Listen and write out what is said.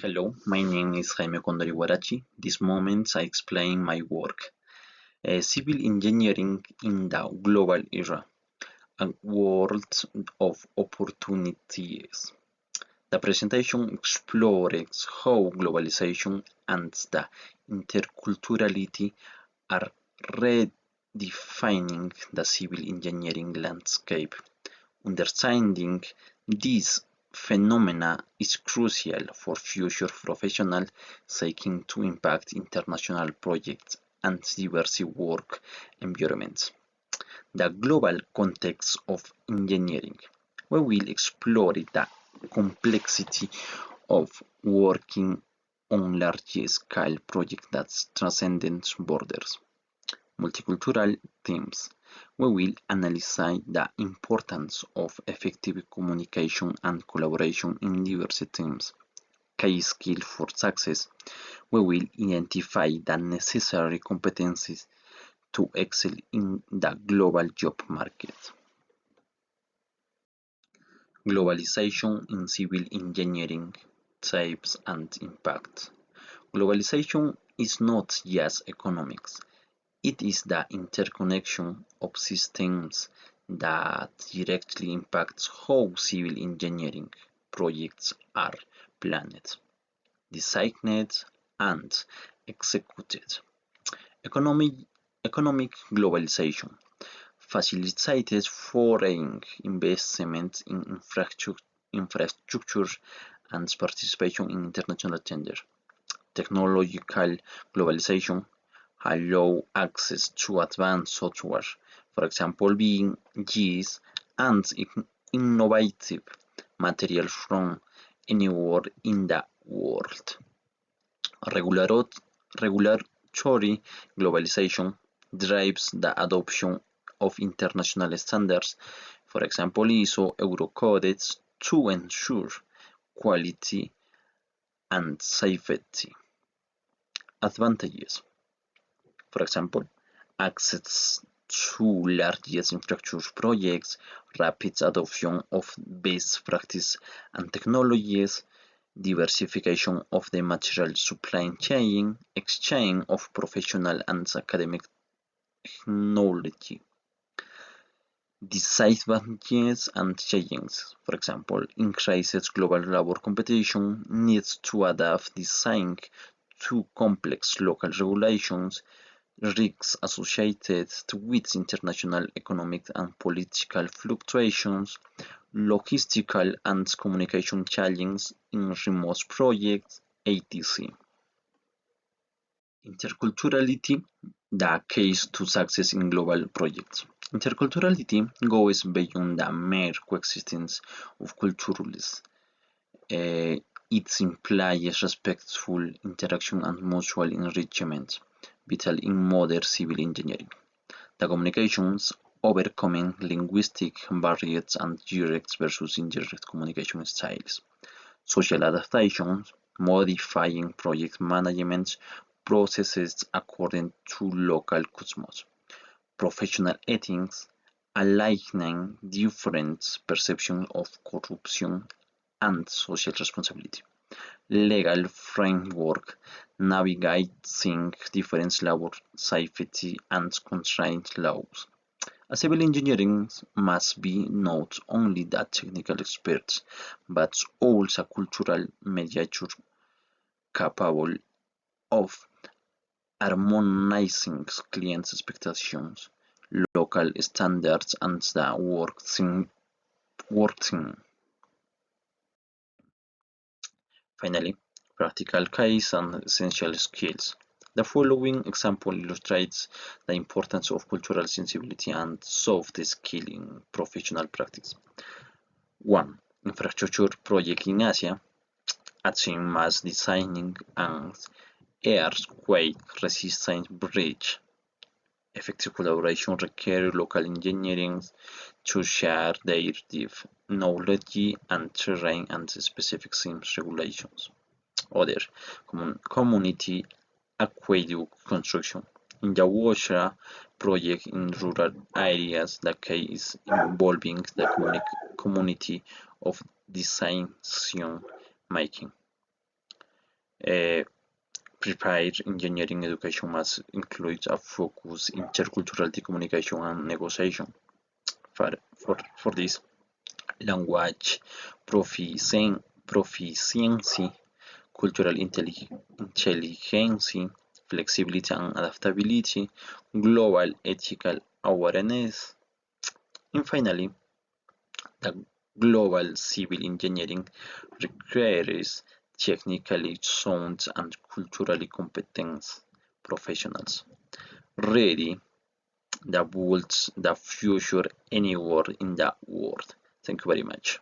Hello, my name is Jaime Condori Guarachi. This moment I explain my work. Civil engineering in the global era, a world of opportunities. The presentation explores how globalization and the interculturality are redefining the civil engineering landscape. Understanding these phenomena is crucial for future professionals seeking to impact international projects and diverse work environments. The global context of engineering. We will explore the complexity of working on large-scale projects that transcend borders. Multicultural themes. We will analyze the importance of effective communication and collaboration in diverse teams. Key skills for success. We will identify the necessary competencies to excel in the global job market. Globalization in civil engineering, types and impact. Globalization is not just economics. It is the interconnection of systems that directly impacts how civil engineering projects are planned, designed, and executed. Economic, economic globalization facilitates foreign investment in infrastructure and participation in international tender. Technological globalization allow access to advanced software, for example BIM, and innovative materials from anywhere in the world. Regulatory globalization drives the adoption of international standards, for example ISO, Eurocodex, to ensure quality and safety. Advantages. For example, access to largest infrastructure projects, rapid adoption of best practice and technologies, diversification of the material supply chain, exchange of professional and academic knowledge. Disadvantages and challenges. For example, increases global labor competition, needs to adapt design to complex local regulations, risks associated with international economic and political fluctuations, logistical and communication challenges in remote projects, etc. Interculturality, the keys to success in global projects. Interculturality goes beyond the mere coexistence of cultures. It implies respectful interaction and mutual enrichment, vital in modern civil engineering. The communications overcoming linguistic barriers and direct versus indirect communication styles. Social adaptations, modifying project management processes according to local cosmos. Professional ethics, aligning different perceptions of corruption and social responsibility. Legal framework, navigating different labor safety and contract laws. A civil engineering must be not only the technical expert, but also a cultural mediator capable of harmonizing clients' expectations, local standards, and the work team. Finally, practical case and essential skills. The following example illustrates the importance of cultural sensibility and soft skill in professional practice. 1. Infrastructure project in Asia. A team must designing an earthquake-resistant bridge. Effective collaboration requires local engineering to share their deep knowledge and terrain and specific SIMS regulations. Other community aqueduct construction. In the Washa project in rural areas, the case involving the community of decision making. Uh, Prepared engineering education must include a focus in intercultural communication and negotiation. For this, language proficiency, cultural intelligence, flexibility and adaptability, global ethical awareness, and finally, the global civil engineering requires technically sound and culturally competent professionals ready to build the future anywhere in the world. Thank you very much.